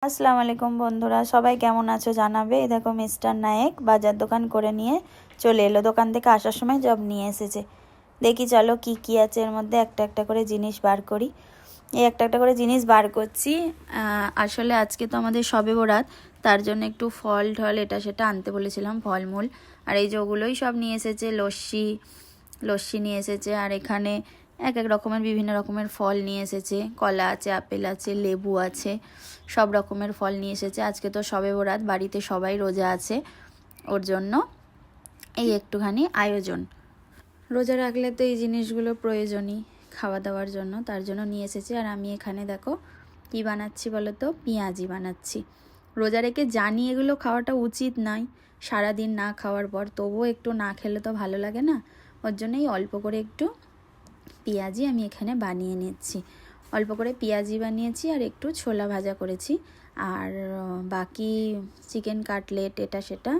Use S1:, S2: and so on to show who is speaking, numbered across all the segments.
S1: আসসালামু আলাইকুম বন্ধুরা, সবাই কেমন আছো জানাবে। এই দেখো মিস্টার নায়েক বাজার দোকান করে নিয়ে চলে এলো। দোকান থেকে আসার সময় জব নিয়ে এসেছে। দেখি চলো কি কি আছে এর মধ্যে, একটা একটা করে জিনিস বার করি। এই একটা একটা করে জিনিস বার করছি। আসলে আজকে তো আমাদের শবে বরাত, তার জন্য একটু ফল ঠল এটা সেটা আনতে বলেছিলাম, ফলমূল। আর এই যে ওগুলোই সব নিয়ে এসেছে। লস্যি নিয়ে এসেছে। আর এখানে এক এক রকমের বিভিন্ন রকমের ফল নিয়ে এসেছে। কলা আছে, আপেল আছে, লেবু আছে, সব রকমের ফল নিয়ে এসেছে। আজকে তো শবে বরাত, বাড়িতে সবাই রোজা আছে, ওর জন্য এই একটুখানি আয়োজন। রোজা রাখলে তো এই জিনিসগুলো প্রয়োজনই খাওয়া দাওয়ার জন্য, তার জন্য নিয়ে এসেছি। আর আমি এখানে দেখো কী বানাচ্ছি বলো তো, পেঁয়াজি বানাচ্ছি। রোজা রেখে জানি এগুলো খাওয়াটা উচিত নয় সারাদিন না খাওয়ার পর, তবুও একটু না খেলে তো ভালো লাগে না। ওর জন্যই অল্প করে একটু পেঁয়াজি আমি এখানে বানিয়ে নিচ্ছি। অল্প করে পেঁয়াজি বানিয়েছি আর একটু ছোলা ভাজা করেছি। আর বাকি চিকেন কাটলেট এটা সেটা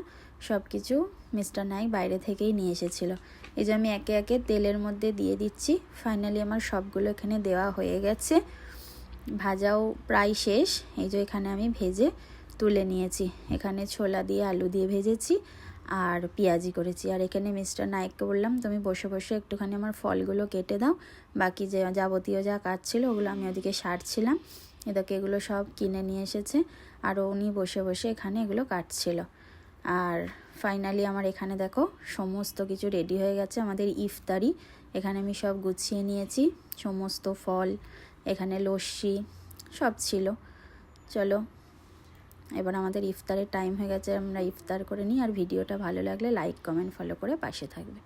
S1: সব কিছু মিস্টার নাইক বাইরে থেকেই নিয়ে এসেছিলো। এই যে আমি একে একে তেলের মধ্যে দিয়ে দিচ্ছি। ফাইনালি আমার সবগুলো এখানে দেওয়া হয়ে গেছে। ভাজাও প্রায় শেষ। এই যে এখানে আমি ভেজে তুলে নিয়েছি। এখানে ছোলা দিয়ে আলু দিয়ে ভেজেছি আর পেঁয়াজি করেছি। আর এখানে মিস্টার নায়েককে বললাম তুমি বসে বসে একটুখানি আমার ফলগুলো কেটে দাও, বাকি যে যাবতীয় যা কাজ ছিল ওগুলো আমি ওদিকে সারছিলাম। এদিকে এগুলো সব কিনে নিয়ে এসেছে আর উনি বসে বসে এখানে এগুলো কাটছিল। আর ফাইনালি আমার এখানে দেখো সমস্ত কিছু রেডি হয়ে গেছে, আমাদের ইফতারি। এখানে আমি সব গুছিয়ে নিয়েছি, সমস্ত ফল, এখানে লস্যি সব ছিল। চলো এবার আমাদের ইফতারের টাইম হয়ে গেছে, আমরা ইফতার করে নিই। আর ভিডিওটা ভালো লাগলে লাইক কমেন্ট ফলো করে পাশে থাকবে।